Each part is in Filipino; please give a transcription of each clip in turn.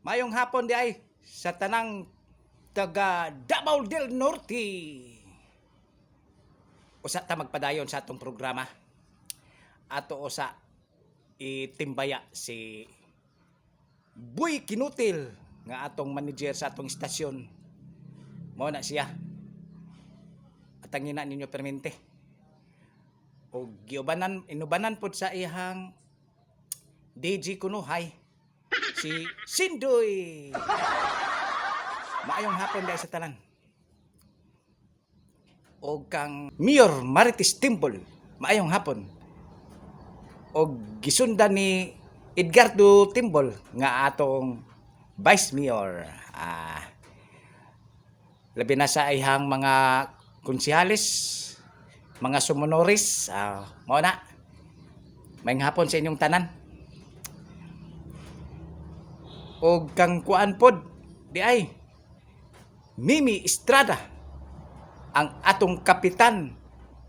Mayong hapon di ay sa tanang taga Davao del Norte. Usa ta magpadayon sa atong programa. Ato usa itimbaya si Boy Kinutil nga atong manager sa atong istasyon. Mao na siya. At ang ina ninyo permente. O inubanan pod sa ihang DJ Kunuhay si Sindoy. Maayong hapon dahil sa tanan. O kang Mayor Marites Timble. Maayong hapon. O gisundan ni Edgardo Timbol nga atong Vice Mayor. Labi na sa ihang mga konsyales, mga sumonoris. Mao na. Maayong hapon sa inyong tanan. O kang kuan pod di ay Mimi Estrada, ang atong kapitan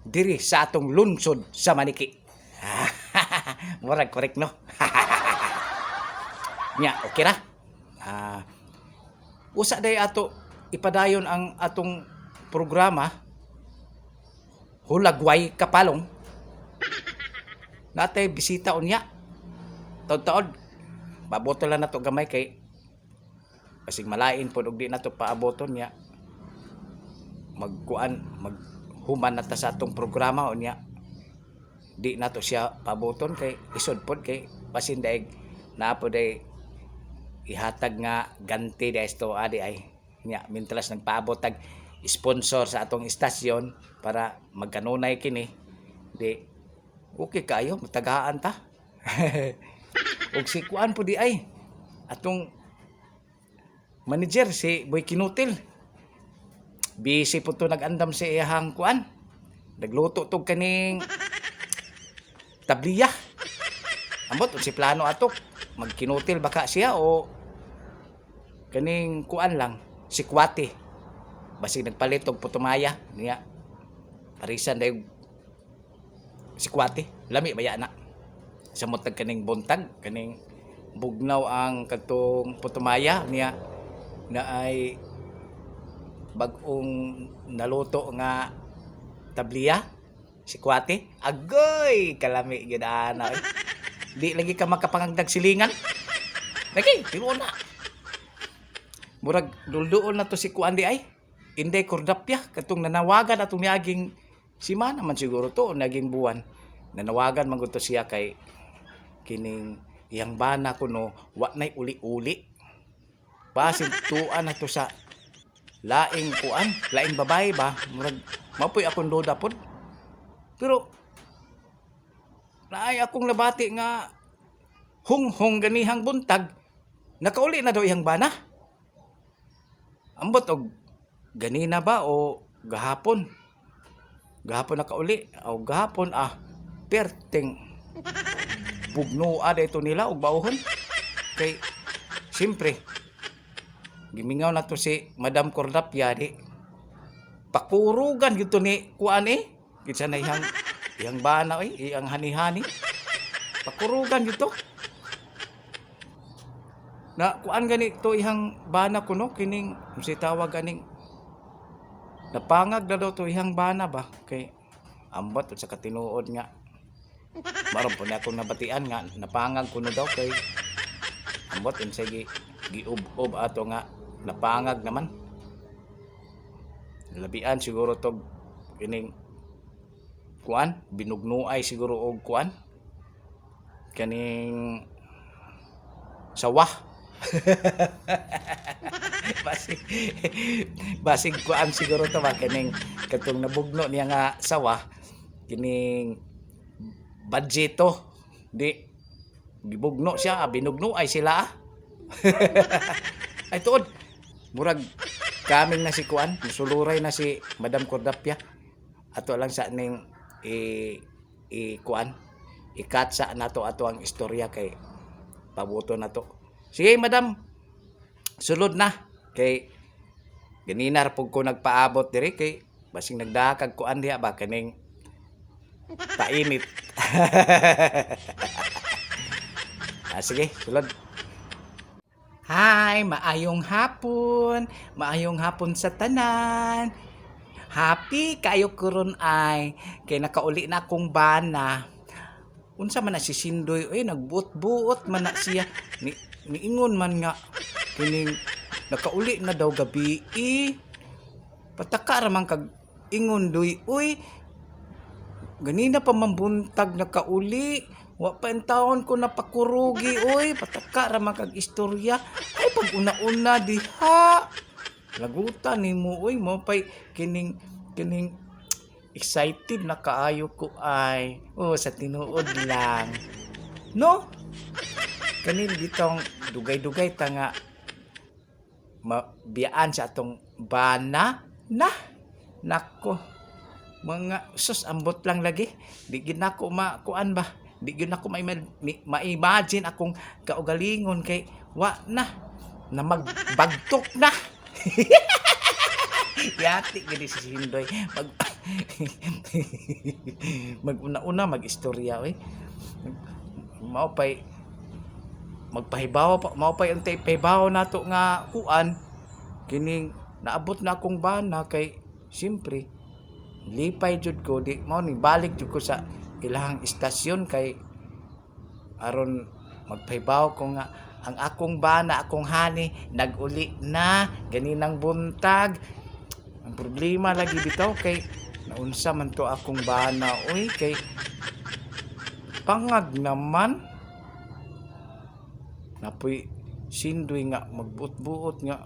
diri sa atong lungsod sa Maniki. Murag correct no? Nya, okay ra? Usa day ato ipadayon ang atong programa Hulagway Kapalong. Natay bisita unya. Taod-taod paboto lang nato gamay kay basig malain pod og di nato paaboton niya. Maghuman nata sa atong programa unya. Di nato siya paboton kay isod pod kay basin daig napo day ihatag nga ganti dahil to adi ay nya mintras nagpaabot tag sponsor sa atong istasyon para magkanunay kini di okay kayo matagaan ta. Og si kuan po di ay atong manager si Boy Kinutil. Busy po to nagandam si iyang kuan. Nagluto to kaning tabliya. Ambot si plano ato magkinutil baka siya o kaning kuan lang si Kwate. Basi nagpalit og putumaya niya. Parisan dayon si Kwate. Lami baya na. Samot kaning buntag kaning bugnaw ang katong putumaya niya na ay bag-ong naluto nga tabliya si Kwate. Agoy kalami gyud ana. Di lagi ka makapangagdag silingan. Lagi tiro na. Murag dulduon na to si kuan di ay. Inday Cordapia katong nanawagan atong niaging sima naman siguro to naging buwan. Nanawagan man gud to siya kay kining iyang bana kuno wa nay uli-uli. Basin tuan na to sa laing kuan, laing babae ba? Murag mapoy akong duda pod. Pero naay akong nabati nga hunghong ganihang buntag nakauli na daw iyang bana. Ambot og ganina ba o gahapon? Gahapon nakauli o gahapon perting bugnoa dito nila og bauhon. Kay siyempre gimingaw na to si Madam Cordapia di. Pakurugan gito ni kuan kinsa na iyang bana iyang hani-hani. Pakurugan gito. Na kuan gani to iyang bana kuno kining si tawag ganing napangag na daw to iyang bana ba kay ambot sa katinuod nga maron po na akong nabatian nga napangag kuno daw kay ambot unsay giub-ob ato nga napangag naman. Labian siguro to kining kuan binugnuay siguro og kuan kaning sawah. basig kuan siguro to ba kining katong nabugno niya nga sawah kining budgeto di gibugno siya binugno ay sila ay tuod murag kaming na si kuan musuluray na si Madam Cordapia ato lang sa ning kuan ikatsa nato ato ang istorya kay pabuto na to. Sige madam, sulod na kay ganina ra pug ko nagpaabot diri kay basing nagdakag kuan diha ba kaning painit. Sige, sulod. Hi, maayong hapon. Maayong hapon sa tanan. Happy kayo karon ay kay nakauli na akong bana. Unsa man na si Sindoy, nagbuot-buot man na siya. Niingon man nga kining nakauli na daw gabi. Pataka ra man kag ingon doy, ganina pa mambuntag nakauli. Wa pa ang taon ko napakurugi, pataka ra man kag istorya. Ay pag una-una diha. Lagutan nimo, mo pay kining excited na kaayo ko ay. Sa tinuod lang. No? Kanin ditong dugay-dugay ta nga mabiyaan sa atong bana na. Nako. Mga sus ambot lang lagi. Di gid nako makuan ba? Di gid nako ma-imagine akong kaugalingon kay wa na magbagtok na. Yati gini si Sindoy mag-una-una mag-istorya mao pay magpahibaw pa mao pay untay pahibaw nato nga kuan kining naabot na akong bana kay siyempre lipay jud ko di mao ni balik jud ko sa ilahang istasyon kay aron magpahibaw ko nga ang akong bana, akong hani, nag-uli na, ganinang buntag. Ang problema lagi bitaw kay naunsa man to akong bana, kay pangag naman. Napoy Sindoy nga magbuot-buot nga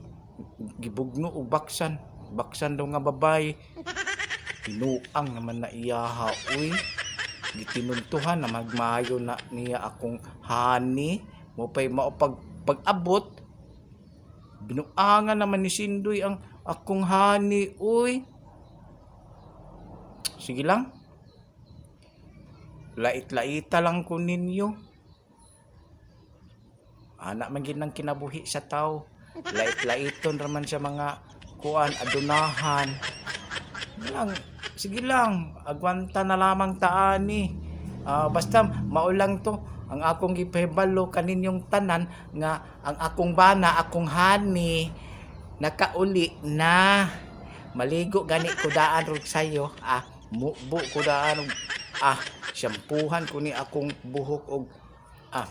gibugno og baksan daw nga babae. Pinuang naman na iyaha, gitinuntuhan na magmayo na niya akong hani. Mo pay pag-abot binuangan naman ni Sindoy ang akong hani, Sige lang. Lait-laita lang ko ninyo. Anak man gid nang kinabuhi sa tao. Lait-laiton raman sa mga kuan adunahan. Sige lang, agwanta na lamang taani. Basta maulang to. Ang akong gipahibalo kaninyong tanan nga ang akong bana, akong hani nakauli na. Maligo gani ko daan rog sayo. Mubo ko daan shampoohan ko ni akong buhok og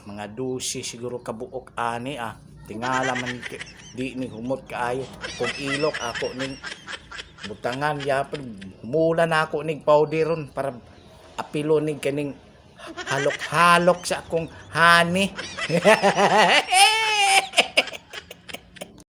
mga 12 siguro kabuok ani. Tingala man di ni humot kaayo kung ilok ako ning butangan yapon humula na ako ning powderon para apilo ning kaning halok-halok sa akong hani.